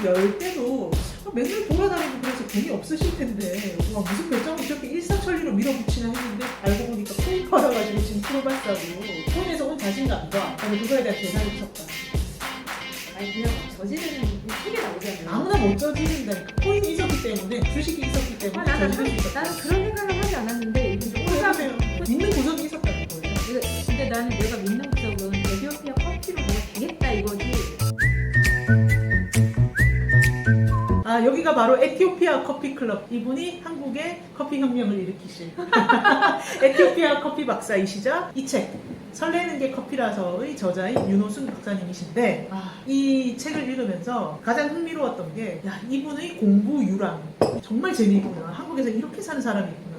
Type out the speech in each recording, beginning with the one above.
열 때도 맨날 돌아다니고 그래서 괜히 없으실 텐데 와, 무슨 결정을 저렇게 일사천리로 밀어붙이나 했는데 알고 보니까 콩 받아가지고 지금 프로바스하고 콩에서 온 자신감과 그거에 대한 계산이 쳤다. 아니 그냥 저지르는 책에 나오잖아요. 아무나 못 저지른다니까. 코인이 있었기 때문에, 주식이 있었기 때문에 나는 저지를 수 있었다. 그런 생각을 하지 않았는데 이게 왜냐면 믿는 구석이 있었다는 거예요. 근데 나는 내가 믿는 구석은 에티오피아 커피로 뭐가 되겠다 이거지. 아, 여기가 바로 에티오피아 커피 클럽. 이분이 한국의 커피 혁명을 일으키실 에티오피아 커피 박사이시자 이 책 설레는 게 커피라서의 저자인 윤호순 박사님이신데, 이 책을 읽으면서 가장 흥미로웠던 게, 야, 이분의 공부 유랑 정말 재미있구나. 한국에서 이렇게 사는 사람이 있구나.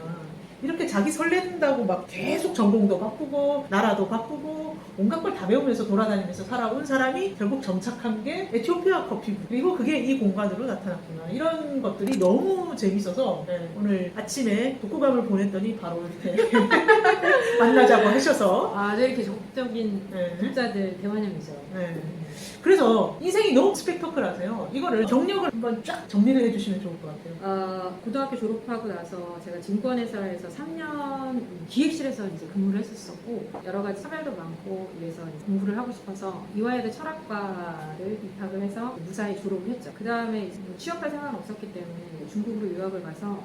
이렇게 자기 설렌다고 막 계속 전공도 바꾸고 나라도 바꾸고 온갖 걸 다 배우면서 돌아다니면서 살아온 사람이 결국 정착한 게 에티오피아 커피고, 그리고 그게 이 공간으로 나타났구나. 이런 것들이 너무 재밌어서 오늘 아침에 독후감을 보냈더니 바로 이렇게 만나자고 하셔서 이렇게 적극적인 독자들 대환영이죠. 그래서 인생이 너무 스펙터클하세요. 이거를 경력을 한번 쫙 정리를 해주시면 좋을 것 같아요. 고등학교 졸업하고 나서 제가 증권회사에서 3년 기획실에서 이제 근무를 했었었고, 여러 가지 차별도 많고 이래서 공부를 하고 싶어서 이화여대 철학과를 입학을 해서 무사히 졸업을 했죠. 그 다음에 취업할 생각은 없었기 때문에 중국으로 유학을 가서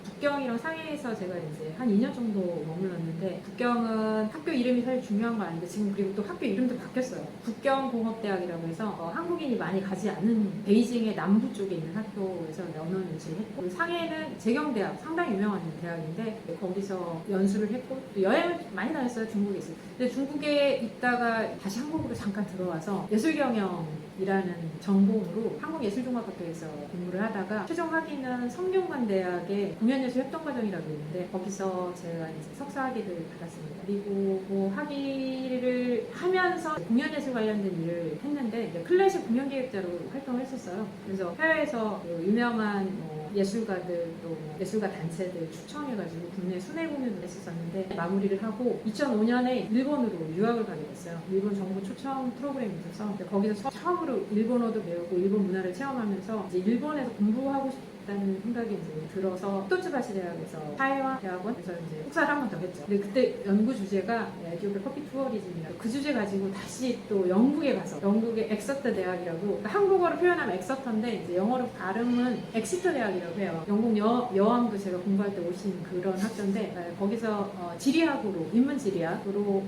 북경이랑 상해에서 제가 이제 한 2년 정도 머물렀는데, 북경은 학교 이름이 사실 중요한 건 아닌데 지금 그리고 또 학교 이름도 바뀌었어요. 북경공업대학이라고 해서 한국인이 많이 가지 않은 베이징의 남부 쪽에 있는 학교에서 언어 연수를 했고, 상해는 재경대학 상당히 유명한 대학인데 거기서 연수를 했고, 또 여행을 많이 다녔어요. 중국에 있어요. 근데 중국에 있다가 다시 한국으로 잠깐 들어와서 예술경영이라는 전공으로 한국예술종합학교에서 공부를 하다가 최종 학위는 성균관대학의 공연예술협동과정이라고 있는데 거기서 제가 이제 석사학위를 받았습니다. 그리고 뭐 학위를 하면서 공연예술 관련된 일을 했는데 이제 클래식 공연기획자로 활동을 했었어요. 그래서 해외에서 유명한 예술가들 또 예술가 단체들 추천해가지고 국내 순회 공연을 했었는데 마무리를 하고 2005년에 일본으로 유학을 가게 됐어요. 일본 정부 초청 프로그램이 있어서 거기서 처음으로 일본어도 배우고 일본 문화를 체험하면서 이제 일본에서 공부하고 싶다는 생각이 이제 들어서 히토츠바시 대학에서 타이완 대학원에서 이제 석사를 한 번 더 했죠. 근데 그때 연구 주제가 에티오피아 커피 투어리즘이라고, 그 주제 가지고 다시 또 영국에 가서, 영국의 엑서터 대학이라고, 그러니까 한국어로 표현하면 엑서터인데 이제 영어로 발음은 엑시터 대학이라고 해요. 영국 여왕도 제가 공부할 때 오신 그런 학교인데 거기서 지리학으로, 인문지리학으로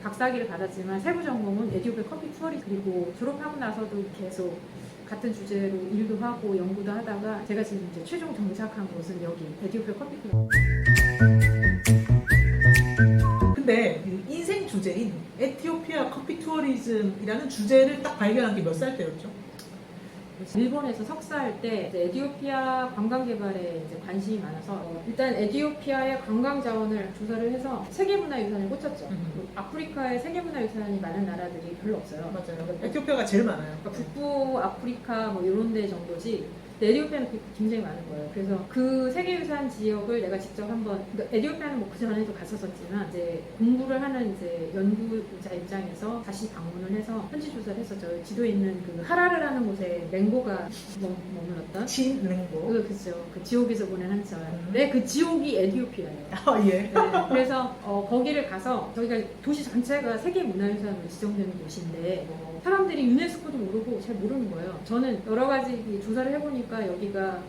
박사학위를 받았지만 세부 전공은 에티오피아 커피 투어리즘. 그리고 졸업하고 나서도 계속 같은 주제로 일도 하고 연구도 하다가 제가 지금 이제 최종 정착한 곳은 여기 에티오피아 커피 클럽. 근데 인생 주제인 에티오피아 커피 투어리즘이라는 주제를 딱 발견한 게 몇 살 때였죠? 일본에서 석사할 때 에티오피아 관광 개발에 이제 관심이 많아서 일단 에티오피아의 관광 자원을 조사를 해서 세계문화유산을 꽂혔죠. 아프리카에 세계문화유산이 많은 나라들이 별로 없어요. 맞아요. 에티오피아가 제일 많아요. 그러니까 북부 아프리카 뭐 이런 데 정도지. 에티오피아는 굉장히 많은 거예요. 그래서 그 세계유산 지역을 내가 직접 한번, 그러니까 에티오피아는 뭐 그 전에도 갔었지만 이제 공부를 하는 이제 연구자 입장에서 다시 방문을 해서 현지 조사를 했었죠. 지도에 있는 그 하라르라는 곳에 랭고가 머물렀던 진랭고. 그렇죠. 그 지옥에서 보낸 한 절. 네, 그 지옥이 에티오피아예요. 예. 네, 그래서 거기를 가서 저희가 도시 전체가 세계문화유산으로 지정되는 곳인데 사람들이 유네스코도 모르고 잘 모르는 거예요. 저는 여러 가지 조사를 해보니까 여기가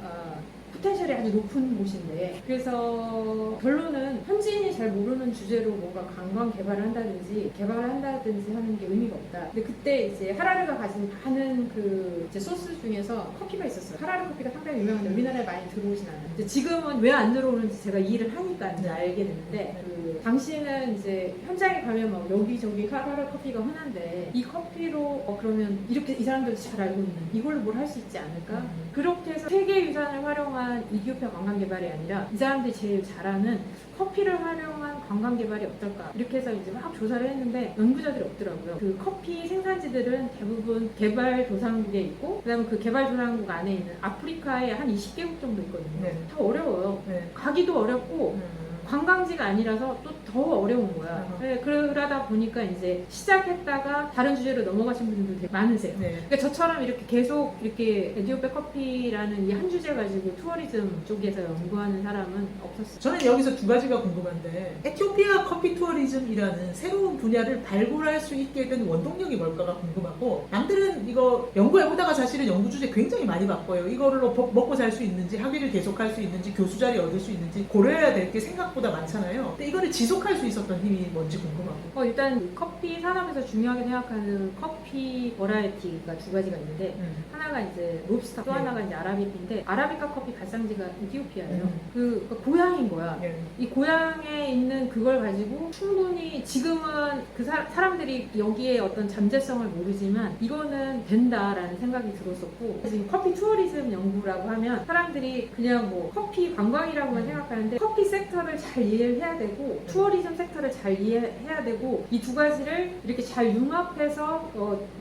포텐셜이 아주 높은 곳인데, 그래서 결론은 현지인이 잘 모르는 주제로 뭔가 관광 개발을 한다든지 하는 게 의미가 없다. 근데 그때 이제 하라르가 가진 많은 그 이제 소스 중에서 커피가 있었어요. 하라르 커피가 상당히 유명한데 우리나라에 많이 들어오진 않아요. 지금은 왜 안 들어오는지 제가 이 일을 하니까 이제 알게 됐는데, 그 당시에는 이제 현장에 가면 막 여기저기 하라르 커피가 흔한데 이 커피로 그러면 이렇게 이 사람들도 잘 알고 있는 이걸로 뭘 할 수 있지 않을까? 그렇게 해서 세계유산을 활용한 이디오피아 관광개발이 아니라 이 사람들이 제일 잘하는 커피를 활용한 관광개발이 어떨까, 이렇게 해서 이제 막 조사를 했는데 연구자들이 없더라고요. 그 커피 생산지들은 대부분 개발도상국에 있고, 그 다음에 그 개발도상국 안에 있는 아프리카에 한 20개국 정도 있거든요. 다 어려워요. 가기도 어렵고 관광지가 아니라서 또 더 어려운 거야. 네, 그러다 보니까 이제 시작했다가 다른 주제로 넘어가신 분들도 되게 많으세요. 네. 그러니까 저처럼 이렇게 계속 이렇게 에티오피아 커피라는 이 한 주제 가지고 투어리즘 쪽에서 연구하는 사람은 없었어요. 저는 여기서 두 가지가 궁금한데 에티오피아 커피 투어리즘이라는 새로운 분야를 발굴할 수 있게 된 원동력이 뭘까가 궁금하고, 남들은 이거 연구해보다가 사실은 연구 주제 굉장히 많이 바꿔요. 이걸로 먹고 살 수 있는지, 학위를 계속할 수 있는지, 교수 자리 얻을 수 있는지 고려해야 될 게 생각보다 많잖아요. 근데 이거를 지속할 수 있었던 힘이 뭔지 궁금하고. 일단 커피 산업에서 중요하게 생각하는 커피 버라이티가 두 가지가 있는데 하나가 이제 롭스타, 또 네. 하나가 이제 아라비카인데 아라비카 커피 발상지가 에티오피아예요. 음. 그 고향인 거야. 예. 이 고향에 있는 그걸 가지고 충분히 지금은 그 사람들이 여기에 어떤 잠재성을 모르지만 이거는 된다라는 생각이 들었었고, 지금 커피 투어리즘 연구라고 하면 사람들이 그냥 뭐 커피 관광이라고만 생각하는데 커피 섹터를 잘 이해를 해야 되고 투어리즘 섹터를 잘 이해해야 되고, 이 두 가지를 이렇게 잘 융합해서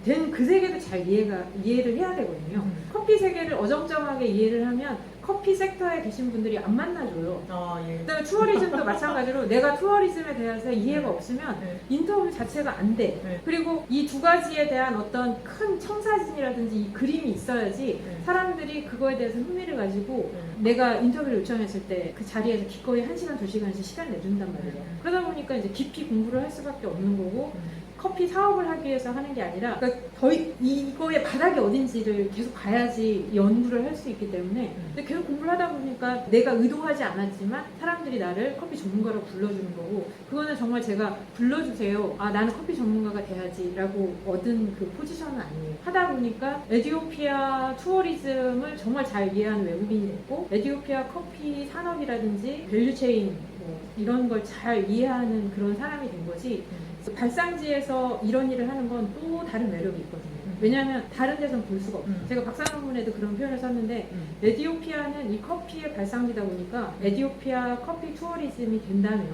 된 그 세계도 잘 이해를 해야 되거든요. 커피 세계를 어정쩡하게 이해를 하면 커피 섹터에 계신 분들이 안 만나줘요. 예. 그다음에 투어리즘도 마찬가지로 내가 투어리즘에 대해서 이해가 없으면 네. 인터뷰 자체가 안 돼. 네. 그리고 이 두 가지에 대한 어떤 큰 청사진이라든지 이 그림이 있어야지 네. 사람들이 그거에 대해서 흥미를 가지고 네. 내가 인터뷰를 요청했을 때 그 자리에서 기꺼이 1시간, 2시간씩 시간 내준단 말이에요. 그러다 보니까 이제 깊이 공부를 할 수밖에 없는 거고, 커피 사업을 하기 위해서 하는 게 아니라 그러니까 이거의 바닥이 어딘지를 계속 가야지 연구를 할 수 있기 때문에, 근데 계속 공부를 하다 보니까 내가 의도하지 않았지만 사람들이 나를 커피 전문가로 불러주는 거고, 그거는 정말 제가 불러주세요, 나는 커피 전문가가 돼야지 라고 얻은 그 포지션은 아니에요. 하다 보니까 에티오피아 투어리즘을 정말 잘 이해하는 외국인이 됐고, 에티오피아 커피 산업이라든지 밸류체인 뭐 이런 걸 잘 이해하는 그런 사람이 된 거지. 발상지에서 이런 일을 하는 건 또 다른 매력이 있거든요. 왜냐하면 다른 데서는 볼 수가 없어요. 제가 박사 논문에도 그런 표현을 썼는데, 에티오피아는 이 커피의 발상지다 보니까 에티오피아 커피 투어리즘이 된다면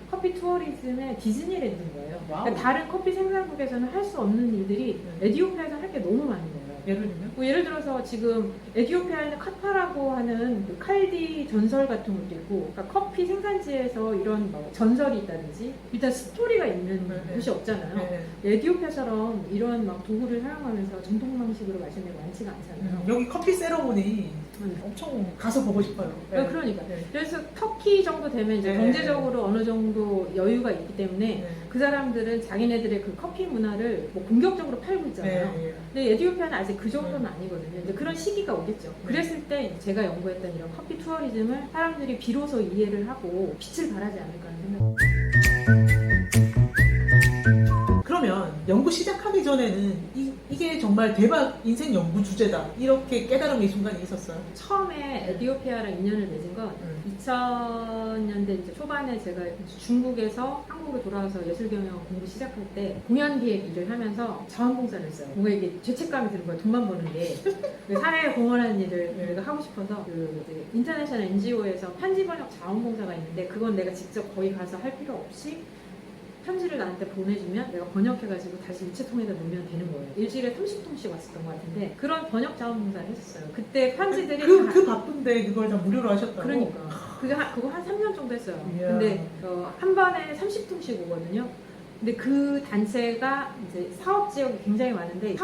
커피 투어리즘의 디즈니랜드인 거예요. 그러니까 다른 커피 생산국에서는 할 수 없는 일들이 에티오피아에서 할 게 너무 많은 거예요. 예를 들면? 뭐 예를 들어서 지금 에티오피아에는 카파라고 하는 그 칼디 전설 같은 것도 있고, 그러니까 커피 생산지에서 이런 뭐 전설이 있다든지 일단 스토리가 있는 곳이 없잖아요. 네. 에티오피아처럼 이런 막 도구를 사용하면서 전통 방식으로 마시는 게 많지가 않잖아요. 여기 커피 세러모니 엄청 가서 보고 싶어요. 네. 그러니까 네. 그래서 터키 정도 되면 이제 네. 경제적으로 어느 정도 여유가 있기 때문에 네. 그 사람들은 자기네들의 그 커피 문화를 뭐 공격적으로 팔고 있잖아요. 네. 근데 에티오피아는 아직 그 정도는 아니거든요. 이제 그런 시기가 오겠죠. 그랬을 때 제가 연구했던 이런 커피 투어리즘을 사람들이 비로소 이해를 하고 빛을 발하지 않을까 하는 생각. 그러면 연구 시작하기 전에는 이게 정말 대박 인생 연구 주제다, 이렇게 깨달음의 순간이 있었어요. 처음에 에티오피아랑 인연을 맺은 건 2000년대 이제 초반에 제가 중국에서 한국으로 돌아와서 예술경영 공부 시작할 때 공연 기획 일을 하면서 자원봉사를 했어요. 뭔가 이게 죄책감이 드는 거예요. 돈만 버는 게. 사회에 공헌하는 일을 내가 하고 싶어서 그 이제 인터내셔널 NGO에서 편지 번역 자원봉사가 있는데, 그건 내가 직접 거기 가서 할 필요 없이 편지를 나한테 보내주면 내가 번역해가지고 다시 우체통에다 넣으면 되는 거예요. 일주일에 30통씩 왔었던 것 같은데 그런 번역 자원봉사를 했었어요. 그때 편지들이 그 바쁜데 그걸 다 무료로 하셨다고? 그러니까 그거 한 3년 정도 했어요. 이야. 근데 한 번에 30통씩 오거든요. 근데 그 단체가 이제 사업 지역이 굉장히 많은데,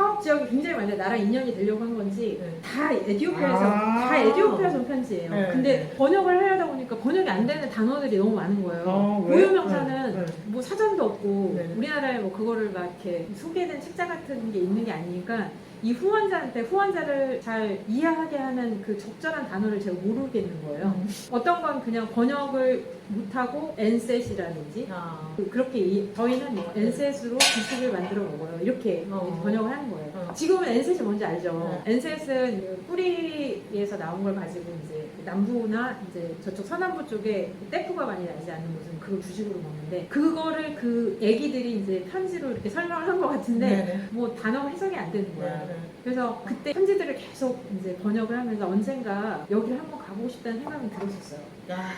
나랑 인연이 되려고 한 건지 다 에티오피아에서 온 편지예요. 네. 근데 번역을 하려다 보니까 번역이 안 되는 단어들이 너무 많은 거예요. 고유명사는 뭐 사전도 없고 우리나라에 뭐 그거를 막 이렇게 소개된 책자 같은 게 있는 게 아니니까 이 후원자를 잘 이해하게 하는 그 적절한 단어를 제가 모르겠는 거예요. 어떤 건 그냥 번역을 못하고 NSET이라든지 그렇게 저희는 뭐 NSET으로 주식을 만들어 먹어요, 이렇게 번역을 하는 거예요. 지금은 NSET이 뭔지 알죠? NSET은 뿌리에서 나온 걸 가지고 이제 남부나 이제 저쪽 서남부 쪽에 떼프가 많이 나지 않는 곳은 그걸 주식으로 먹는데, 그거를 그 애기들이 이제 편지로 이렇게 설명을 한 것 같은데 뭐 단어가 해석이 안 되는 거야. 그래서 그때 편지들을 계속 이제 번역을 하면서 언젠가 여기를 한번 가보고 싶다는 생각이 들었었어요. 야.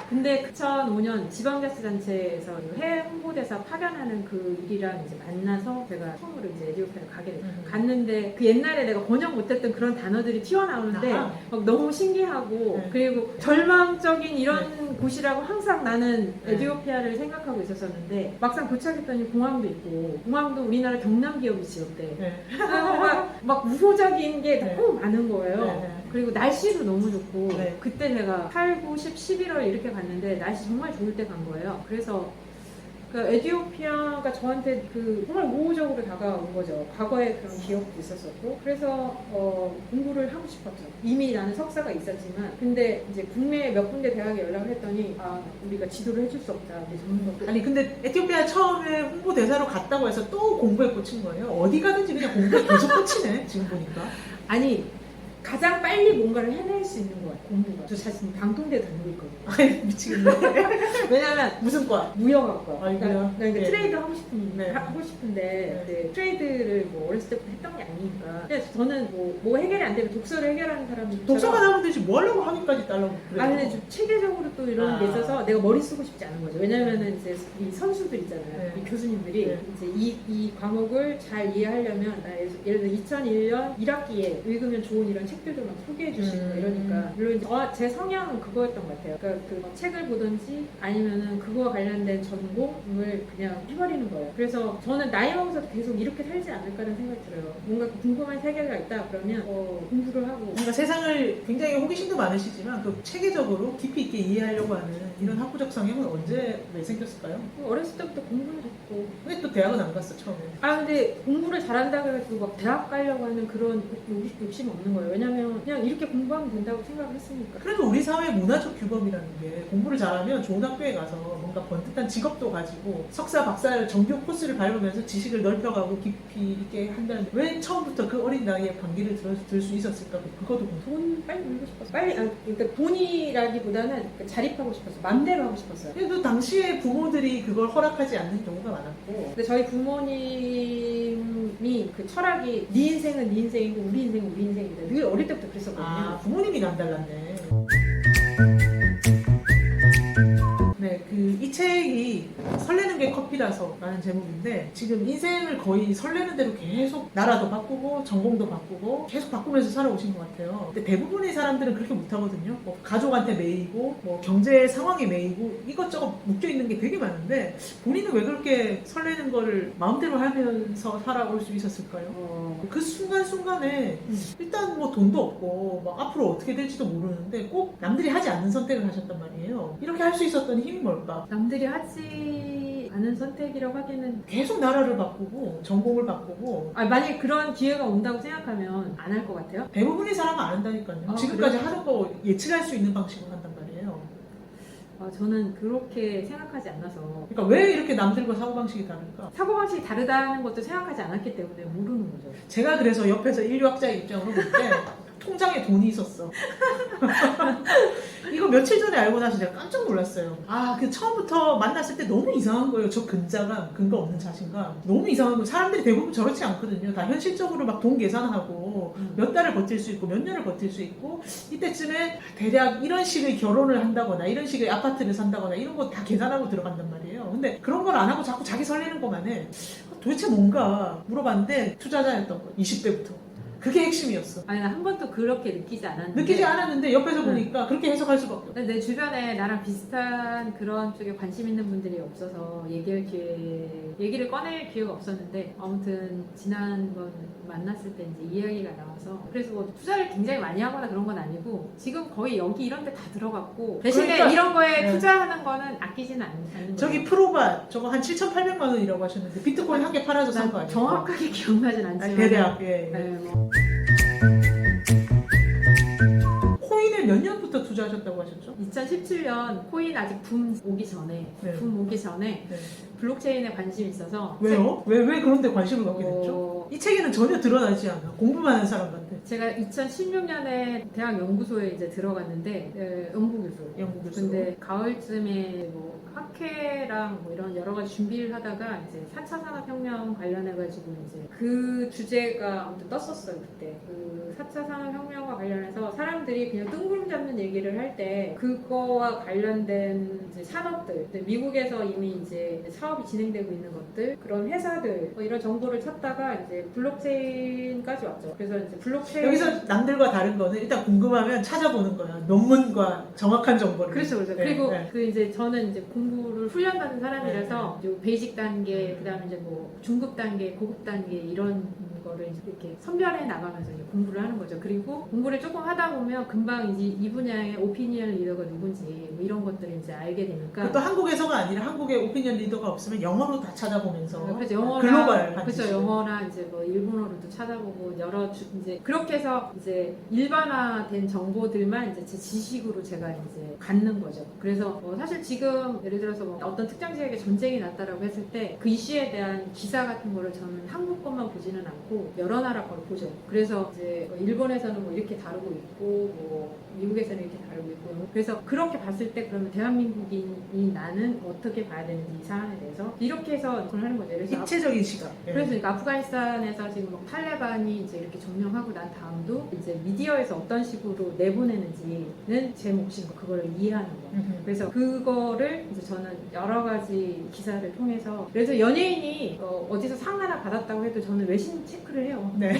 근데 2005년 지방자치단체에서 해외 홍보대사 파견하는 그 일이랑 이제 만나서 제가 처음으로 이제 에디오피아를 가게 됐어요. 갔는데 그 옛날에 내가 번역 못했던 그런 단어들이 튀어나오는데 아하. 막 너무 신기하고 네. 그리고 절망적인 이런 곳이라고 항상 나는 네. 에디오피아를 생각하고 있었었는데 막상 도착했더니 공항도 있고 공항도 우리나라 경남 기업이 지었대. 네. 막 우호적인 게 네. 너무 많은 거예요. 네. 그리고 날씨도 너무 좋고 네. 그때 제가 8, 9, 10, 11월 이렇게 갔는데 날씨 정말 좋을 때 간 거예요. 그래서 그 에디오피아가 저한테 그 정말 우호적으로 다가온 거죠. 과거에 그런 기억도 있었었고 그래서 공부를 하고 싶었죠. 이미 나는 석사가 있었지만 근데 이제 국내 몇 군데 대학에 연락을 했더니 우리가 지도를 해줄 수 없다. 아니 근데 에티오피아 처음에 홍보대사로 갔다고 해서 또 공부에 꽂힌 거예요? 어디 가든지 그냥 공부에 계속 꽂히네 지금 보니까. 아니 가장 빨리 뭔가를 해낼 수 있는 거야 공부가. 저 사실 방통대 다니고 있거든요. 아이 미치겠네. 왜냐면 무슨 과? 무역학과. 아이고야. 그러니까 네. 트레이드 네. 하고 싶은데 네, 트레이드를 뭐 어렸을 때부터 했던 게 아니니까. 그래서 저는 뭐 해결이 안 되면 독서를 해결하는 사람이 독서만 하면 되지 뭐 하려고 학위까지 따려고 그래. 근데 좀 체계적으로 또 이런 게 아. 있어서 내가 머리 쓰고 싶지 않은 거죠. 왜냐면은 이제 이 선수들 있잖아요. 네. 이 교수님들이 네. 이제 이 과목을 잘 이해하려면 예를 들어 2001년 1학기에 읽으면 좋은 이런 책들도 막 소개해 주시고 이러니까 물론 제 성향은 그거였던 것 같아요. 그러니까 그 책을 보든지 아니면은 그거와 관련된 전공을 그냥 해버리는 거예요. 그래서 저는 나이 먹어서도 계속 이렇게 살지 않을까라는 생각이 들어요. 뭔가 궁금한 세계가 있다 그러면 공부를 하고 뭔가 세상을 굉장히 호기심도 많으시지만 그 체계적으로 깊이 있게 이해하려고 하는 이런 학구적 성향은 언제 왜 생겼을까요? 어렸을 때부터 공부를 했고 근데 또 대학은 안 갔어 처음에. 근데 공부를 잘한다 그래가지고 막 대학 가려고 하는 그런 욕심 없는 거예요. 왜냐면 그냥 이렇게 공부하면 된다고 생각을 했으니까. 그래도 우리 사회의 문화적 규범이라는 게 공부를 잘하면 좋은 학교에 가서 뭔가 번듯한 직업도 가지고 석사, 박사 정규 코스를 밟으면서 지식을 넓혀가고 깊이 있게 한다는데 왜 처음부터 그 어린 나이에 방귀를 들 수 있었을까? 그것도 궁금해요. 돈 빨리 벌고 싶었어. 그러니까 돈이라기보다는 자립하고 싶었어. 맘대로 하고 싶었어요. 그래도 당시에 부모들이 그걸 허락하지 않는 경우가 많았고. 근데 저희 부모님이 그 철학이 네 인생은 네 인생이고 우리 인생은 우리 인생이다. 늘 어릴 때부터 그랬었거든요. 부모님이 남달랐네. 네, 이 책이 설레는 게 커피라서 라는 제목인데 지금 인생을 거의 설레는 대로 계속 나라도 바꾸고 전공도 바꾸고 계속 바꾸면서 살아오신 것 같아요. 근데 대부분의 사람들은 그렇게 못하거든요. 뭐 가족한테 매이고 뭐 경제 상황에 매이고 이것저것 묶여있는 게 되게 많은데 본인은 왜 그렇게 설레는 거를 마음대로 하면서 살아올 수 있었을까요? 그 순간순간에 일단 뭐 돈도 없고 막 앞으로 어떻게 될지도 모르는데 꼭 남들이 하지 않는 선택을 하셨단 말이에요. 이렇게 할 수 있었던 힘이 뭘까? 남들이 하지 않은 선택이라고 하기에는 계속 나라를 바꾸고 전공을 바꾸고 만약에 그런 기회가 온다고 생각하면 안 할 것 같아요. 대부분의 사람은 안 한다니까요. 지금까지 하는 거 예측할 수 있는 방식으로 한단 말이에요. 저는 그렇게 생각하지 않아서. 그러니까 왜 이렇게 남들과 사고방식이 다를까? 사고방식이 다르다는 것도 생각하지 않았기 때문에 모르는 거죠. 제가 그래서 옆에서 인류학자의 입장으로 볼 때 통장에 돈이 있었어. 이거 며칠 전에 알고 나서 제가 깜짝 놀랐어요. 그 처음부터 만났을 때 너무 이상한 거예요. 저 근자감, 근거 없는 자신감. 너무 이상한 거예요. 사람들이 대부분 저렇지 않거든요. 다 현실적으로 막 돈 계산하고 몇 달을 버틸 수 있고 몇 년을 버틸 수 있고 이때쯤에 대략 이런 식의 결혼을 한다거나 이런 식의 아파트를 산다거나 이런 거 다 계산하고 들어간단 말이에요. 근데 그런 걸 안 하고 자꾸 자기 설레는 것만 해. 도대체 뭔가 물어봤는데 투자자였던 거예요. 20대부터. 그게 핵심이었어. 나 한 번도 그렇게 느끼지 않았는데. 느끼지 않았는데 옆에서 보니까 그렇게 해석할 수밖에 없어. 내 주변에 나랑 비슷한 그런 쪽에 관심 있는 분들이 없어서 얘기를 꺼낼 기회가 없었는데 아무튼 지난번 만났을 때 이제 이야기가 나와서 그래서 뭐 투자를 굉장히 많이 하거나 그런 건 아니고 지금 거의 여기 이런 데 다 들어갔고 대신에 그러니까, 이런 거에 네. 투자하는 거는 아끼지는 않는 거예요. 저기 프로바 저거 한 7,800만 원이라고 하셨는데 비트코인 한 개 팔아서 산 거 아니에요? 정확하게 기억나진 않지만 대략 예. 네, 뭐. 코인에 몇 년부터 투자하셨다고 하셨죠? 2017년 코인 아직 붐 오기 전에 네. 블록체인에 관심이 있어서 왜요? 왜 그런 데 관심을 갖게 됐죠? 이 책에는 전혀 드러나지 않아. 공부만 하는 사람한테. 제가 2016년에 대학 연구소에 이제 들어갔는데 연구교수. 연구교수. 근데 가을쯤에 뭐 학회랑 뭐 이런 여러 가지 준비를 하다가 이제 4차 산업혁명 관련해가지고 이제 그 주제가 아무튼 떴었어요, 그때. 그 4차 산업혁명과 관련해서 사람들이 그냥 뜬구름 잡는 얘기를 할 때 그거와 관련된 이제 산업들, 미국에서 이미 이제 사업이 진행되고 있는 것들, 그런 회사들, 뭐 이런 정보를 찾다가 이제 블록체인까지 왔죠. 그래서 이제 블록체인. 여기서 남들과 다른 거는 일단 궁금하면 찾아보는 거야. 논문과 정확한 정보를. 그렇죠, 그렇죠. 네, 그리고 네. 그 이제 저는 이제 공부를 훈련받은 사람이라서 요 베이직 단계, 그다음에 이제 뭐 중급 단계, 고급 단계 이런 거를 이제 이렇게 선별해 나가면서 이제 공부를 하는 거죠. 그리고 공부를 조금 하다 보면 금방 이제 이 분야의 오피니언 리더가 누군지 뭐 이런 것들을 이제 알게 되니까. 또 한국에서가 아니라 한국에 오피니언 리더가 없으면 영어로 다 찾아보면서 그렇죠. 영어나 글로벌 그렇죠. 영어나 이제 뭐 일본어로도 찾아보고 여러 이제 그렇게 해서 이제 일반화된 정보들만 이제 제 지식으로 제가 이제 갖는 거죠. 그래서 사실 지금 예를 들어서 뭐 어떤 특정 지역에 전쟁이 났다라고 했을 때 그 이슈에 대한 기사 같은 거를 저는 한국 것만 보지는 않고 여러 나라 거를 보죠. 그래서 이제 뭐 일본에서는 뭐 이렇게 다루고 있고 뭐 미국에서는 이렇게 다루고 있고 그래서 그렇게 봤을 때 그러면 대한민국인이 나는 어떻게 봐야 되는지 이 사안에 대해서 이렇게 해서 접근을 하는 거죠. 그래서 입체적인 시각. 네. 그래서 그러니까 아프가니스탄에서 지금 뭐 탈레반이 이제 이렇게 점령하고 난 다음도 이제 미디어에서 어떤 식으로 내보내는지는 제 몫인 거 그거를 이해하는 거. 그래서 그거를 이제 저는 여러 가지 기사를 통해서 그래서 연예인이 어디서 상 하나 받았다고 해도 저는 외신 체크를 해요. 네.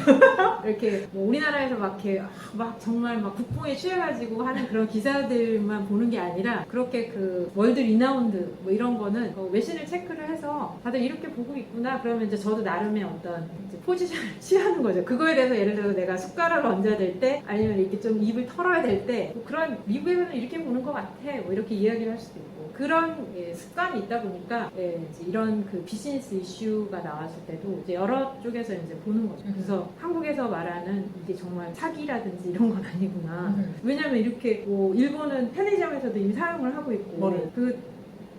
이렇게 뭐 우리나라에서 막 이렇게 막 정말 막 국뽕에 취해가지고 하는 그런 기사들만 보는 게 아니라 그렇게 그 월드 리나운드 뭐 이런 거는 외신을 체크를 해서 다들 이렇게 보고 있구나 그러면 이제 저도 나름의 어떤 이제 포지션을 취하는 거죠. 그거에 대해서 예를 들어서 내가 숟가락을 얹어야 될 때 아니면 이렇게 좀 입을 털어야 될 때 뭐 그런 미국에서는 이렇게 보는 것 같아 뭐 이렇게 이야기를 할 수도 있고 그런 습관이 있다 보니까 이제 이런 그 비즈니스 이슈가 나왔을 때도 이제 여러 쪽에서 이제 보는 거죠. 그래서 한국에서 말하는 이게 정말 사기라든지 이런 건 아니구나. 왜냐면 이렇게 뭐 일본은 편의점에서도 이미 사용을 하고 있고 뭐를? 그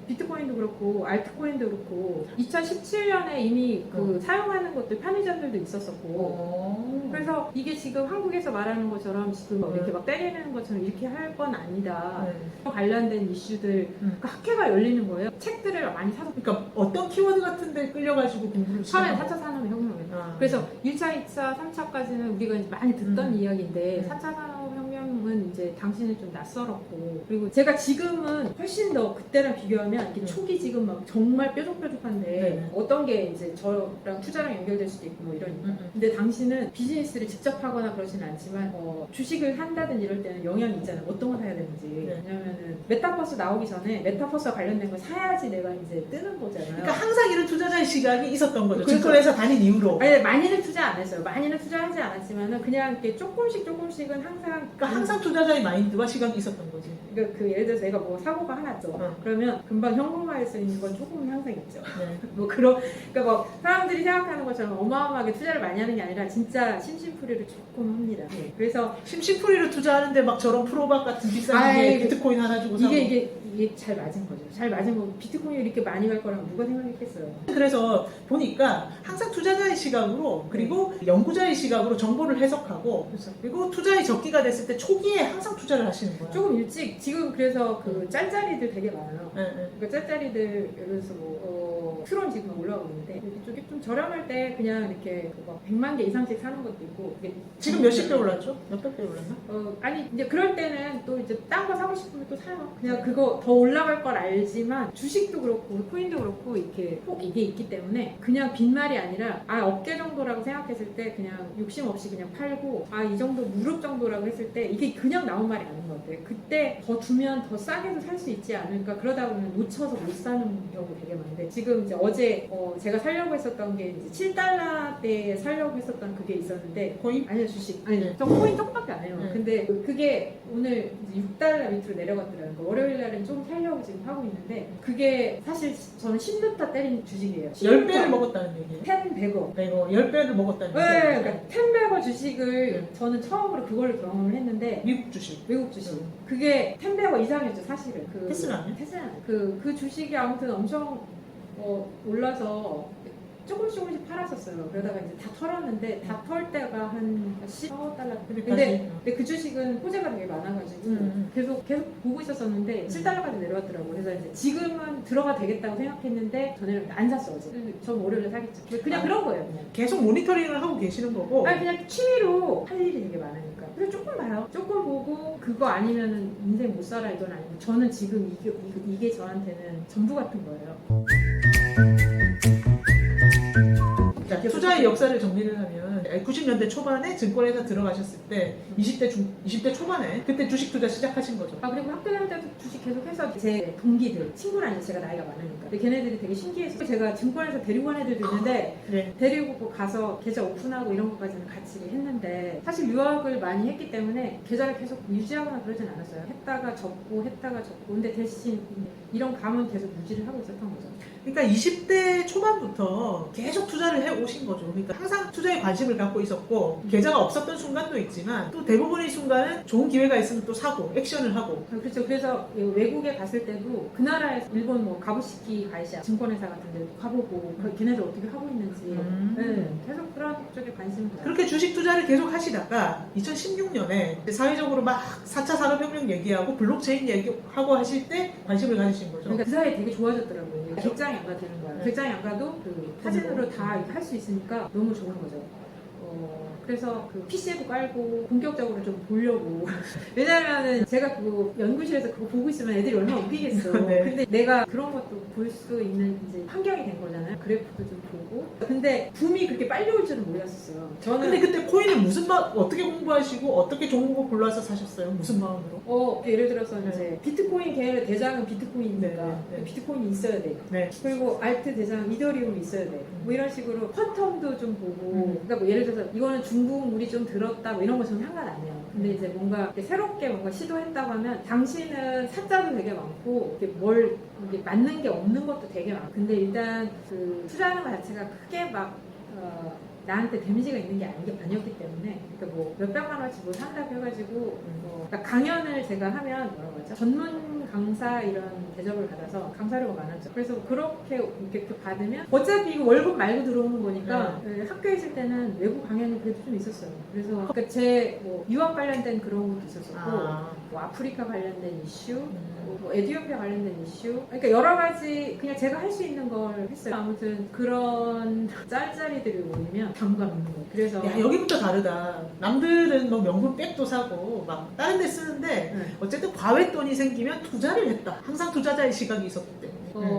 비트코인도 그렇고 알트코인도 그렇고 2017년에 이미 그 사용하는 것들 편의점들도 있었었고 그래서 이게 지금 한국에서 말하는 것처럼 지금 이렇게 막 때리는 것처럼 이렇게 할 건 아니다. 관련된 이슈들 그러니까 학회가 열리는 거예요. 책들을 많이 사서 그러니까 어떤 키워드 같은 데 끌려가지고 공부를 처음에 시작하고. 4차 산업혁명 그래서 1차, 2차, 3차까지는 우리가 이제 많이 듣던 이야기인데 4차 산업혁명은 이제 당시는 좀 낯설었고 그리고 제가 지금은 훨씬 더 그때랑 비교하면 이게 촉이 지금 막 정말 뾰족뾰족한데 어떤 게 이제 저랑 투자랑 연결될 수도 있고 뭐 이러니까 근데 당시는 비즈니스를 직접 하거나 그러진 않지만 주식을 산다든지 이럴 때는 영향이 있잖아요. 어떤 걸 사야 되는지 왜냐면은 메타버스 나오기 전에 메타버스와 관련된 걸 사야지 내가 이제 뜨는 거잖아요. 그러니까 항상 이런 투자자의 시각이 있었던 거죠. 그렇죠. 증권회사 다닌 이후로. 아니 많이는 투자 안 했어요. 많이는 투자하지 않았지만은 그냥 이렇게 조금씩은 항상 그러니까 항상 투자자의 마인드와 시각이 있었던 거지. 그러니까 그 예를 들어서 내가 뭐 사고가 하나 있죠. 그러면 금방 현금화할 수 있는 건 조금은 항상 있죠. 네. 뭐 그러니까 뭐 사람들이 생각하는 것처럼 어마어마하게 투자를 많이 하는 게 아니라 진짜 심심풀이를 조금 합니다. 그래서 심심풀이로 투자하는데 막 저런 프로박 같은 비싼 게 비트코인 하나 주고 사고. 이게 잘 맞은 거죠. 잘 맞은 거. 비트코인이 이렇게 많이 갈 거라고 누가 생각했겠어요. 그래서 보니까 항상 투자자의 시각으로 그리고 연구자의 시각으로 정보를 해석하고 그리고 투자의 적기가 됐을 때 초기에 항상 투자를 하시는 거예요. 조금 일찍 지금 그래서 그 짤짤이들 되게 많아요. 네. 그러니까 짤짤이들 예를 들어서 뭐 트론 지금 올라오고 있는데 이쪽이 좀 저렴할 때 그냥 이렇게 막 100만 개 이상씩 사는 것도 있고 지금 몇십 배 올랐죠? 몇백 배 올랐나? 아니 이제 그럴 때는 또 이제 딴 거 사고 싶으면 또 사요. 그냥 그거 더 올라갈 걸 알지만 주식도 그렇고 코인도 그렇고 이렇게 꼭 이게 있기 때문에 그냥 빈말이 아니라 업계 정도라고 생각했을 때 그냥 욕심 없이 그냥 팔고 이 정도 무릎 정도라고 했을 때 이게 그냥 나온 말이 아닌 것 같아요. 그때 더 주면 더 싸게도 살 수 있지 않을까 그러다 보면 놓쳐서 못 사는 경우 되게 많은데 지금 이제 어제 제가 살려고 했었던 게 이제 7달러대에 살려고 했었던 그게 있었는데 코인? 아니요 주식 아니요 저 코인 조금밖에 안 해요. 근데 그게 오늘 이제 6달러 밑으로 내려갔더라고요. 월요일 날은 좀 살려고 지금 하고 있는데 그게 사실 저는 10루타 때린 주식이에요. 10배를 먹었다는 얘기예요. 10, 100억. 10배를 먹었다는 네, 얘기예요. 그러니까 10, 100억 주식을 저는 처음으로 그걸 경험을 했는데 미국 주식. 외국 주식. 그게 10, 100억 이상이었죠 사실은. 테슬라는? 테슬라. 그 주식이 아무튼 엄청 올라서 조금씩 팔았었어요. 그러다가 이제 다 털었는데 다 털 때가 한 14달러. 근데 근데 그 주식은 호재가 되게 많아가지고 계속 보고 있었었는데 7달러까지 내려왔더라고. 그래서 이제 지금은 들어가 되겠다고 생각했는데 전에는 안 샀어 어제. 전 월요일에 사겠죠. 그냥 그런 거예요. 그냥. 계속 모니터링을 하고 계시는 거고. 아니 그냥 취미로 할 일이 되게 많으니까. 그래서 조금 봐요. 조금 보고 그거 아니면은 인생 못 살아 이건 아니고 저는 지금 이게 저한테는 전부 같은 거예요. 자, 투자의 역사를 정리를 하면 90년대 초반에 증권회사 들어가셨을 때 20대 초반에 그때 주식 투자 시작하신 거죠. 아 그리고 학교 다닐 때도 주식 계속해서 제 동기들 친구라니 제가 나이가 많으니까 근데 걔네들이 되게 신기했어요. 제가 증권회사 데리고 간 애들도 있는데 네. 데리고 가서 계좌 오픈하고 이런 것까지는 같이 했는데 사실 유학을 많이 했기 때문에 계좌를 계속 유지하거나 그러진 않았어요. 했다가 접고 근데 대신 이런 감은 계속 유지를 하고 있었던 거죠. 그러니까 20대 초반부터 계속 투자를 해 오신 거죠. 그러니까 항상 투자에 관심을 갖고 있었고 계좌가 없었던 순간도 있지만 또 대부분의 순간은 좋은 기회가 있으면 또 사고 액션을 하고. 그렇죠. 그래서 외국에 갔을 때도 그 나라에서 일본 뭐 가부시키 가이샤 증권회사 같은 데도 가보고 걔네들 어떻게 하고 있는지 네, 계속 그런 쪽에 관심을 가요. 그렇게 주식 투자를 계속 하시다가 2016년에 사회적으로 막 4차 산업혁명 얘기하고 블록체인 얘기하고 하실 때 관심을 가지신 거죠. 그러니까 그 사이에 되게 좋아졌더라고요. 객장에 안 가되는 거예요. 네. 객장에 안 가도 그 사진으로 다 할 수 있으니까 너무 좋은 거죠. 그래서 그 PC에도 깔고 본격적으로 좀 보려고. 왜냐면은 제가 그 연구실에서 그거 보고 있으면 애들이 얼마나 웃기겠어. 네. 근데 내가 그런 것도 볼 수 있는 이제 환경이 된 거잖아요. 그래프도 좀 보고. 근데 붐이 그렇게 빨리 올 줄은 몰랐었어요. 저는 근데 그때 코인을 어떻게 공부하시고 어떻게 좋은 거 골라서 사셨어요? 무슨 마음으로? 예를 들어서 이제 비트코인 계열의 대장은 비트코인이니까 네, 네. 비트코인이 있어야 돼. 네. 그리고 알트 대장 이더리움이 있어야 돼. 뭐 이런 식으로 퀀텀도 좀 보고. 그러니까 뭐 예를 들어서 이거는 중국 물이 좀 들었다 뭐 이런 거 저는 상관 안 해요. 근데 이제 뭔가 이렇게 새롭게 뭔가 시도했다고 하면 당신은 사자도 되게 많고 이렇게 이게 맞는 게 없는 것도 되게 많고. 근데 일단 그 투자하는 것 자체가 크게 막 나한테 데미지가 있는 게 아니었기 때문에 그러니까 뭐 몇백만 원치 뭐 산다고 해가지고 그러니까 강연을 제가 하면 뭐라고 하죠? 전문 강사 이런 대접을 받아서 강사료가 많았죠. 그래서 그렇게 이렇게 받으면 어차피 이거 월급 말고 들어오는 거니까 학교에 있을 때는 외국 강연이 그래도 좀 있었어요. 그래서 그러니까 제 뭐 유학 관련된 그런 것도 있었었고 뭐 아프리카 관련된 이슈 뭐 에티오피아 관련된 이슈 그러니까 여러 가지 그냥 제가 할 수 있는 걸 했어요. 아무튼 그런 짤짤이들이 모이면 당감 있는 거예요. 그래서 야, 여기부터 다르다. 남들은 뭐 명품 백도 사고 막 다른 데 쓰는데 어쨌든 과외돈이 생기면 투자를 했다. 항상 투자자의 시각이 있었기 때문에.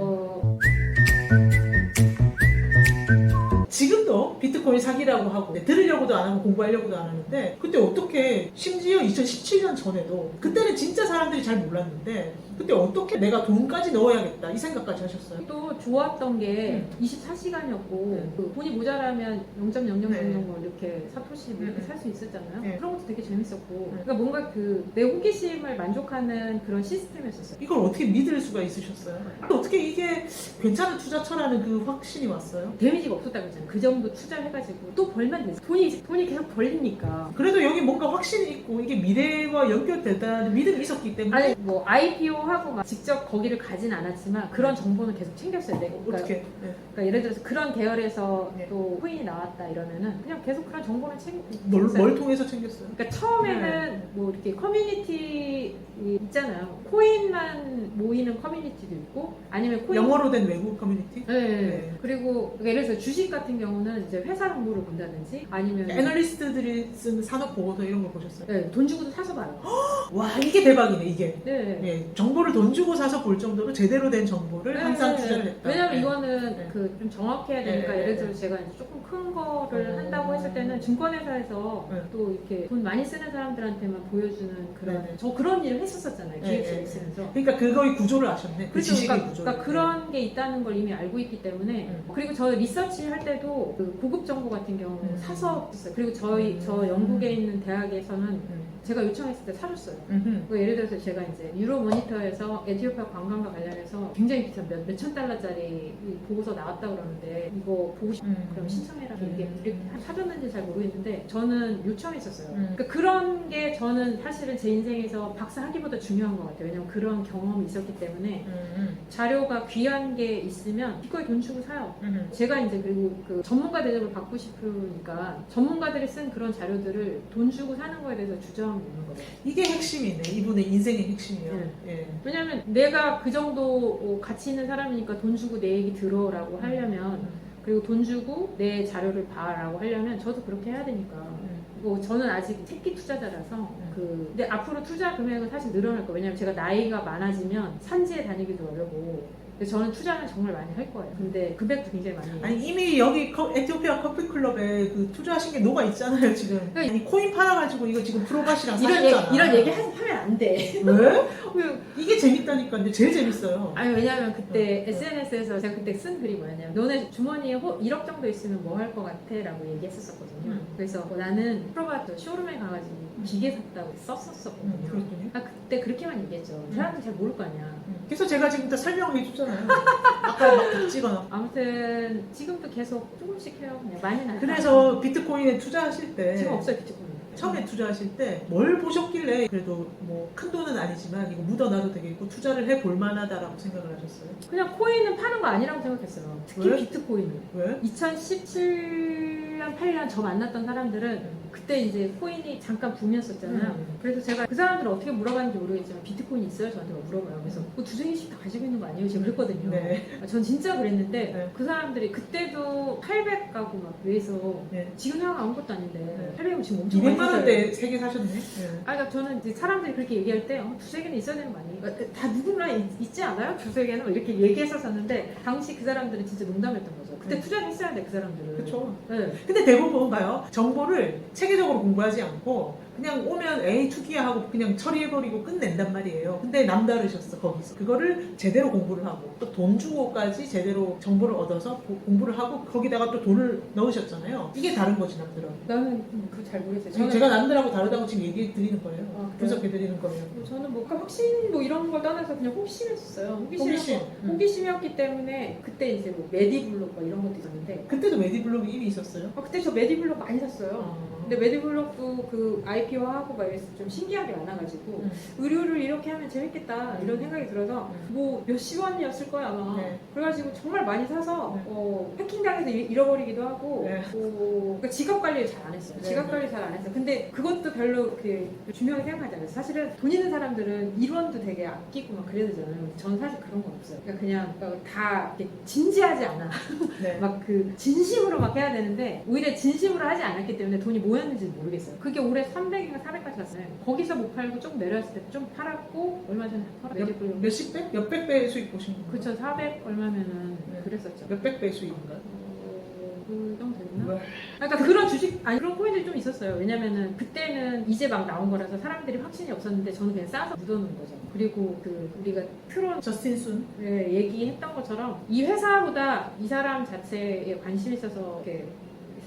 지금도 비트코인 사기라고 하고 들으려고도 안 하고 공부하려고도 안 하는데 그때 어떻게 심지어 2017년 전에도 그때는 진짜 사람들이 잘 몰랐는데 그때 어떻게 내가 돈까지 넣어야겠다 이 생각까지 하셨어요? 또 좋았던 게 24시간이었고 그 돈이 모자라면 0.0000 뭐 이렇게 사토시 뭐 이렇게 살 수 있었잖아요. 그런 것도 되게 재밌었고 그러니까 뭔가 그 내 호기심을 만족하는 그런 시스템이었어요. 이걸 어떻게 믿을 수가 있으셨어요? 어떻게 이게 괜찮은 투자처라는 그 확신이 왔어요? 데미지가 없었다고 했잖아요. 그 정도 투자를 해가지고 또 벌면 되지. 돈이 계속 벌리니까. 그래도 여기 뭔가 확신이 있고 이게 미래와 연결되다는 믿음이 있었기 때문에 아니 뭐 IPO 하고 막 직접 거기를 가진 않았지만 그런 정보는 계속 챙겼어요. 내가. 그러니까, 어떻게? 그러니까 예를 들어서 그런 계열에서 또 코인이 나왔다 이러면은 그냥 계속 그런 정보는 챙겼어요. 뭘 통해서 챙겼어요? 그러니까 처음에는 뭐 이렇게 커뮤니티 있잖아요. 코인만 모이는 커뮤니티도 있고 아니면 코인 영어로 된 외국 커뮤니티? 네. 그리고 예를 들어서 주식 같은 경우는 이제 회사 정보를 본다든지 아니면 애널리스트들이 쓴 산업 보고서 이런 걸 보셨어요? 네, 돈 주고도 사서 봐요. 와 이게 대박이네 이게. 네. 예, 정보를 돈 주고 사서 볼 정도로 제대로 된 정보를 항상 투자를 했다. 왜냐면 네. 이거는 네. 그 좀 정확해야 되니까 네. 예를 들어서 제가 이제 조금 큰 거를 한다고 했을 때는 증권회사에서 네. 또 이렇게 돈 많이 쓰는 사람들한테만 보여주는 그런 네. 저 그런 일을 했었잖아요. 기획실에 네. 있으면서. 그러니까 그거의 구조를 아셨네. 그 그렇죠. 지식의 그러니까, 구조를. 그러니까 그런 게 있다는 걸 이미 알고 있기 때문에 그리고 저 리서치 할 때도 그 고급 정보 같은 경우는 사서 했어요. 그리고 저 영국에 있는 대학에서는 제가 요청했을 때 사줬어요. 음흠. 그 예를 들어서 제가 이제 유로 모니터에서 에티오피아 관광과 관련해서 굉장히 비싼 몇천 달러짜리 이 보고서 나왔다 그러는데 이거 보고 싶 그럼 신청해라. 이게 이렇게 사줬는지 잘 모르겠는데 저는 요청했었어요. 그러니까 그런 게 저는 사실은 제 인생에서 박사학위보다 중요한 것 같아요. 왜냐면 그런 경험이 있었기 때문에 자료가 귀한 게 있으면 기꺼이 돈 주고 사요. 제가 이제 그리고 그 전문가 대접을 받고 싶으니까 전문가들이 쓴 그런 자료들을 돈 주고 사는 거에 대해서 주저함이 있는 거예요. 이게 핵심이네. 이분의 인생의 핵심이야. 예. 왜냐면 내가 그 정도 가치 있는 사람이니까 돈 주고 내 얘기 들어라고 하려면 그리고 돈 주고 내 자료를 봐라고 하려면 저도 그렇게 해야 되니까. 뭐 저는 아직 새끼 투자자라서 근데 앞으로 투자 금액은 사실 늘어날 거예요. 왜냐면 제가 나이가 많아지면 산지에 다니기도 어려고. 근데 저는 투자는 정말 많이 할 거예요. 근데 금액도 굉장히 많이 해요. 아니 이미 여기 에티오피아 커피클럽에 그 투자하신 게 녹아 있잖아요 지금. 아니 코인 팔아가지고 이거 지금 프로바시랑 사셨잖아. 이런 얘기 하면 안 돼. 왜? 이게 재밌다니까요. 제일 재밌어요. 아니 왜냐면 그때 SNS에서 제가 그때 쓴 글이 뭐였냐면 너네 주머니에 1억 정도 있으면 뭐 할 것 같아? 라고 얘기했었거든요. 그래서 나는 프로바트 쇼룸에 가가지고 기계 샀다고 썼었거든요. 그랬더니? 그때 그렇게만 얘기했죠. 사람들 잘 모를 거 아니야. 그래서 제가 지금 다 설명을 해줬잖아요. 아까 막 찍어놔. 아무튼 지금도 계속 조금씩 해요. 그냥 많이는 안 그래서 비트코인에 투자하실 때 지금 없어요 비트코인. 처음에 투자하실 때 뭘 보셨길래 그래도 뭐 큰 돈은 아니지만 이거 묻어놔도 되겠고 투자를 해볼 만하다라고 생각을 하셨어요? 그냥 코인은 파는 거 아니라고 생각했어요. 특히 왜? 비트코인을. 왜? 2017년, 8년 저 만났던 사람들은 그때 이제 코인이 잠깐 붐이었었잖아요. 그래서 제가 그 사람들을 어떻게 물어봤는지 모르겠지만 비트코인 있어요? 저한테 물어봐요. 그래서 두세 개씩 다 가지고 있는 거 아니에요? 제가 그랬거든요. 네. 전 진짜 그랬는데 네. 그 사람들이 그때도 800 가고 막 위해서 네. 지금 생각 아무것도 아닌데 네. 800은 지금 엄청 많이 200만 샀어요. 원대 3개 사셨네. 네. 그러니까 저는 이제 사람들이 그렇게 얘기할 때 두세 개는 있어야 되는 거 아니에요? 다 누구나 있지 않아요? 두세 개는 이렇게 얘기했었는데 당시 그 사람들은 진짜 농담했던 거죠. 그때 투자를 했어야 돼 그 사람들은. 그렇죠. 네. 근데 대부분 봐요. 정보를 체계적으로 공부하지 않고 그냥 오면 에이 투기야 하고 그냥 처리해버리고 끝낸단 말이에요. 근데 남다르셨어 거기서. 그거를 제대로 공부를 하고 또 돈 주고까지 제대로 정보를 얻어서 공부를 하고 거기다가 또 돈을 넣으셨잖아요. 이게 다른 거지 남들은. 나는 그거 잘 모르겠어요. 제가 남들하고 다르다고 지금 얘기해 드리는 거예요. 그래요? 분석해 드리는 거예요. 저는 뭐 확신 뭐 이런 걸 떠나서 그냥 호기심이었어요. 호기심. 호기심이었기 때문에 그때 이제 뭐 메디블록 뭐 이런 것도 있었는데 그때도 메디블록이 이미 있었어요. 그때 저 메디블록 많이 샀어요. 근데 메디블록도 그 IPO하고 막 이래서 좀 신기하게 많아가지고 의료를 이렇게 하면 재밌겠다 이런 생각이 들어서 뭐 몇십 원이었을 거야 아마. 네. 그래가지고 정말 많이 사서 네. 해킹당해서 잃어버리기도 하고 네. 그러니까 지갑 관리를 잘 안 했어요. 네. 지갑 관리 잘 안 했어요. 근데 그것도 별로 그 중요하게 생각하지 않아요. 사실은 돈 있는 사람들은 1원도 되게 아끼고 막 그래야 되잖아요. 근데 저는 사실 그런 건 없어요. 그러니까 그냥 다 이렇게 진지하지 않아. 네. 막 그 진심으로 막 해야 되는데 오히려 진심으로 하지 않았기 때문에 돈이 모였는지 모르겠어요. 그게 올해 300인가 400까지 갔어요. 거기서 못 팔고 좀 내려왔을 때 좀 팔았고 얼마 전에 팔았고 몇십 배? 몇백 배 수익 보신 거예요? 그쵸 400 얼마면은 네. 그랬었죠. 몇백 배 수익인가요? 그 정도 됐나? 왜? 그러니까 그런 주식 아니 그런 코인들이 좀 있었어요. 왜냐면은 그때는 이제 막 나온 거라서 사람들이 확신이 없었는데 저는 그냥 싸서 묻어놓은 거죠. 그리고 그 우리가 트론 저스틴 순. 얘기했던 것처럼 이 회사보다 이 사람 자체에 관심이 있어서 이렇게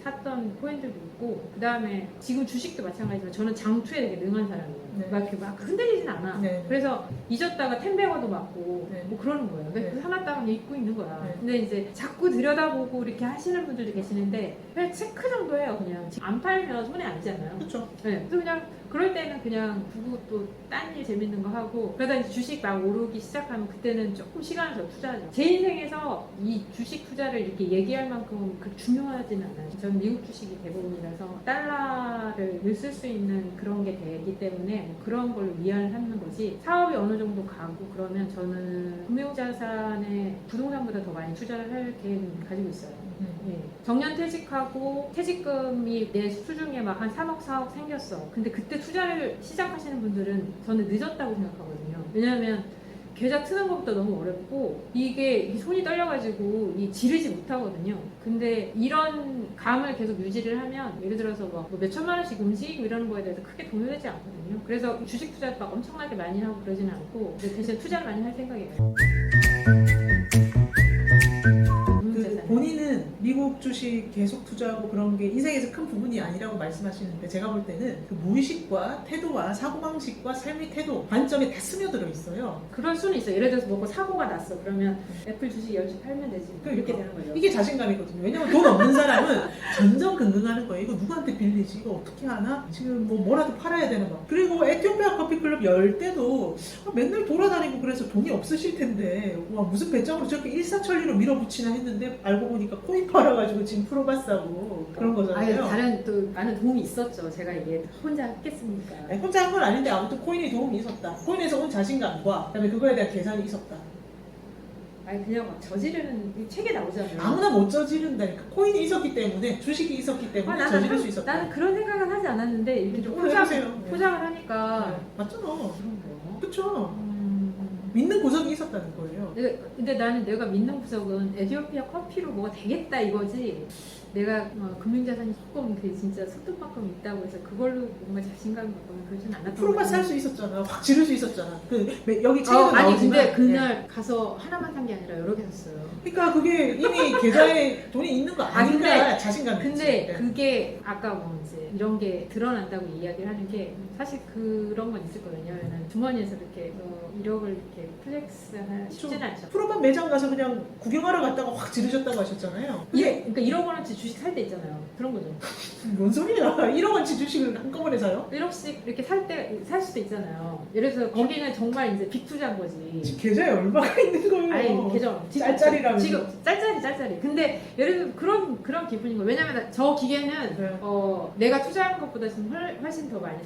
샀던 코인들도 있고 그 다음에 지금 주식도 마찬가지지만 저는 장투에 되게 능한 사람이에요. 네. 막 이렇게 막 흔들리진 않아. 네. 그래서 잊었다가 텐베거도 맞고 네. 뭐 그러는 거예요. 네. 그 사놨다가 그냥 잊고 있는 거야. 네. 근데 이제 자꾸 들여다보고 이렇게 하시는 분들도 계시는데 그냥 체크 정도 해요. 그냥 안 팔면 손해 안 지잖아요. 그렇죠. 네. 그래서 그냥 그럴 때는 그냥 두고 또 딴 일 재밌는 거 하고 그러다 이제 주식 막 오르기 시작하면 그때는 조금 시간을 더 투자하죠. 제 인생에서 이 주식 투자를 이렇게 얘기할 만큼 그 중요하진 않아요. 저는 미국 주식이 대부분이라서 달러를 늘 쓸 수 있는 그런 게 되기 때문에 뭐 그런 걸로 위안을 삼는 거지 사업이 어느 정도 가고 그러면 저는 금융자산에 부동산보다 더 많이 투자를 할 계획은 가지고 있어요. 네. 정년 퇴직하고 퇴직금이 내 수중에 막 한 3억 4억 생겼어. 근데 그때 투자를 시작하시는 분들은 저는 늦었다고 생각하거든요. 왜냐하면 계좌 트는 것부터 너무 어렵고 이게 손이 떨려가지고 지르지 못하거든요. 근데 이런 감을 계속 유지를 하면 예를 들어서 막 몇천만 원씩 움직이고 이러는 거에 대해서 크게 동요되지 않거든요. 그래서 주식 투자 막 엄청나게 많이 하고 그러지는 않고 대신 투자를 많이 할 생각이에요. 본인은 미국 주식 계속 투자하고 그런 게 인생에서 큰 부분이 아니라고 말씀하시는데 제가 볼 때는 그 무의식과 태도와 사고방식과 삶의 태도 관점에 다 스며들어 있어요. 그럴 수는 있어요. 예를 들어서 뭐고 사고가 났어. 그러면 애플 주식 10주 팔면 되지. 이렇게 되는 거죠. 이게 자신감이거든요. 왜냐면 돈 없는 사람은 전전긍긍하는 거예요. 이거 누구한테 빌리지? 이거 어떻게 하나? 지금 뭐라도 팔아야 되는 거. 그리고 에티오피아 커피클럽 열 때도 맨날 돌아다니고 그래서 돈이 없으실 텐데 와 무슨 배짱으로 저렇게 일사천리로 밀어붙이나 했는데 알고 보니까 코인 팔아가지고 지금 프로바스하고 그런 거잖아요. 다른 또 많은 도움이 있었죠. 제가 이게 혼자 했겠습니까? 아니, 혼자 한 건 아닌데 아무튼 코인에 도움이 있었다. 코인에서 온 자신감과 그다음에 그거에 대한 계산이 있었다. 아니 그냥 막 저지르는 이 책에 나오잖아요. 아무나 못 저지른다니까. 코인이 있었기 때문에 주식이 있었기 때문에 저지를 수 있었다. 나는 그런 생각은 하지 않았는데 이렇게 좀 해보세요. 포장을 하니까 네. 맞잖아. 그런 거. 그쵸. 믿는 구석이 있었다는 거예요. 근데 나는 내가 믿는 구석은 에티오피아 커피로 뭐가 되겠다 이거지. 내가 금융자산이 조금 그 진짜 소득만큼 있다고 해서 그걸로 뭔가 자신감이 갖고는 그러진 않았던 프로바스 할 수 있었잖아. 확 지를 수 있었잖아. 여기 책에도 아니 나오지만 근데 그날 가서 하나만 산 게 아니라 여러 개 샀어요. 그러니까 그게 이미 계좌에 돈이 있는 거 아니까 자신감이 근데 있지. 그게 아까 뭐 이제 이런 게 드러난다고 이야기를 하는 게 사실 그런 건 있을 거예요. 왜냐면은 주머니에서 이렇게 1억을 이렇게 플렉스하기 쉽지는 않죠. 프로반 매장 가서 그냥 구경하러 갔다가 확 지르셨다고 하셨잖아요. 그러니까 1억 원어치 주식 살 때 있잖아요. 그런 거죠. 뭔 소리야? 1억 원치 주식을 한꺼번에 사요? 1억씩 이렇게 살 수도 있잖아요. 예를 들어서 거기는 정말 이제 빅 투자한 거지. 지금 계좌에 얼마가 있는 거예요? 아니 계정 짤짤이라면서. 지금 짤짤이. 근데 예를 들어 그런 기분인 거예요. 왜냐면 저 기계는 네. 내가 투자한 것보다 지금 훨씬 더 많이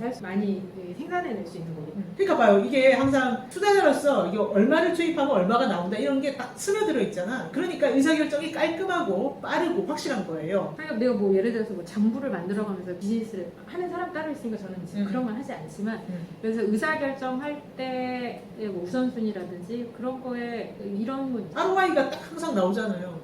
생산해낼 수 있는 거거든요. 그러니까 봐요. 이게 항상 투자자로서 이게 얼마를 투입하면 얼마가 나온다 이런 게 딱 스며들어 있잖아. 그러니까 의사결정이 깔끔하고 빠르고 확실한 거예요. 그러니까 내가 뭐 예를 들어서 뭐 장부를 만들어가면서 비즈니스를 하는 사람 따로 있으니까 저는 지금 그런 건 하지 않지만 그래서 의사결정할 때의 뭐 우선순위라든지 그런 거에 이런 거 ROI가 딱 항상 나오잖아요.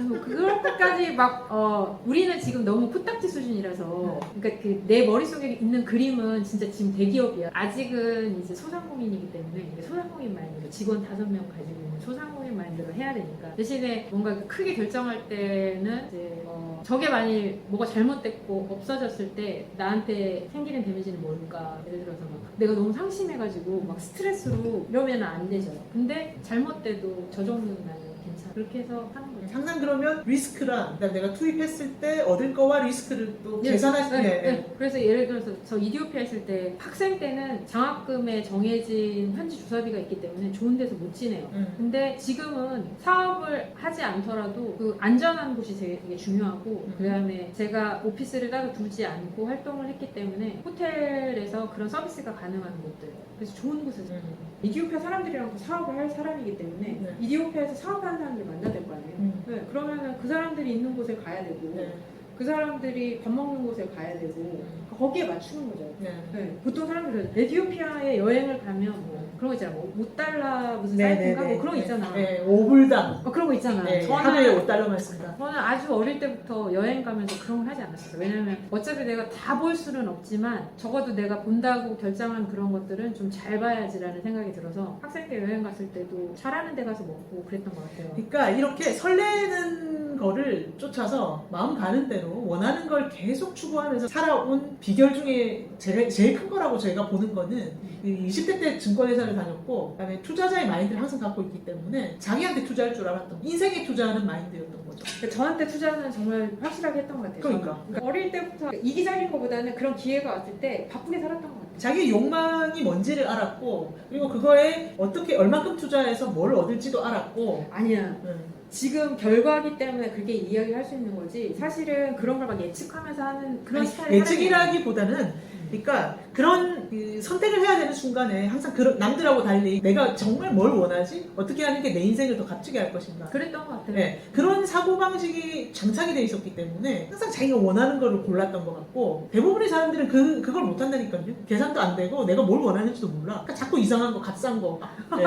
뭐 그렇게까지 막 우리는 지금 너무 코딱지 수준이라서 그러니까 그 내 머릿속에 있는 그림은 진짜 지금 대기업이야. 아직은 이제 소상공인이기 때문에 소상공인 마인드로 직원 5명 가지고 있는 소상공인 마인드로 해야 되니까 대신에 뭔가 크게 결정할 때는 이제 저게 만일 뭐가 잘못됐고 없어졌을 때 나한테 생기는 데미지는 뭘까? 예를 들어서 막 내가 너무 상심해가지고 막 스트레스로 이러면 안 되죠. 근데 잘못돼도 저 정도는 나는 괜찮아. 그렇게 해서 하는 거죠. 항상 그러면 리스크랑 그다음에 내가 투입했을 때 얻을 거와 리스크를 또 계산하시는 네. 그래서 예를 들어서 저 이디오피아 했을 때 학생 때는 장학금에 정해진 현지 주사비가 있기 때문에 좋은 데서 못 지내요. 근데 지금은 사업을 하지 않더라도 그 안전한 곳이 되게 중요하고 그다음에 제가 오피스를 따로 두지 않고 활동을 했기 때문에 호텔에서 그런 서비스가 가능한 곳들 그래서 좋은 곳에서 이디오피아 사람들이랑 또 사업을 할 사람이기 때문에 이디오피아에서 사업하는 사람들 만나야 될 거 아니에요. 네, 그러면은 그 사람들이 있는 곳에 가야 되고 그 사람들이 밥 먹는 곳에 가야 되고 거기에 맞추는 거죠. 네, 보통 사람들은 에티오피아에 여행을 가면 뭐 그런 거 있잖아. 뭐 5달러 무슨 사이트인가 뭐 그런 거 있잖아. 5불당. 그런 거 있잖아. 하루에 5달러만 쓴다. 저는 아주 어릴 때부터 여행 가면서 그런 걸 하지 않았어요. 왜냐면 어차피 내가 다 볼 수는 없지만 적어도 내가 본다고 결정한 그런 것들은 좀 잘 봐야지라는 생각이 들어서 학생 때 여행 갔을 때도 잘하는 데 가서 먹고 그랬던 것 같아요. 그러니까 이렇게 설레는 거를 쫓아서 마음 가는 대로 원하는 걸 계속 추구하면서 살아온 비결 중에 제일 큰 거라고 저희가 보는 거는 20대 때 증권회사를 다녔고 그다음에 투자자의 마인드를 항상 갖고 있기 때문에 자기한테 투자할 줄 알았던 인생에 투자하는 마인드였던 거죠. 그러니까 저한테 투자는 정말 확실하게 했던 것 같아요. 그러니까 어릴 때부터 이기적인 것보다는 그런 기회가 왔을 때 바쁘게 살았던 것 같아요. 자기의 욕망이 뭔지를 알았고 그리고 그거에 어떻게 얼만큼 투자해서 뭘 얻을지도 알았고 아니야. 지금 결과기 때문에 그렇게 이야기할 수 있는 거지 사실은 그런 걸 막 예측하면서 하는 그런 스타일 예측이라기보다는 그러니까 그런 선택을 해야 되는 순간에 항상 남들하고 달리 내가 정말 뭘 원하지? 어떻게 하는 게 내 인생을 더 값지게 할 것인가? 그랬던 것 같아요. 네, 그런 사고방식이 장착이 돼 있었기 때문에 항상 자기가 원하는 거를 골랐던 것 같고 대부분의 사람들은 그걸 못한다니까요. 계산도 안 되고 내가 뭘 원하는지도 몰라. 그러니까 자꾸 이상한 거, 값싼 거. 네.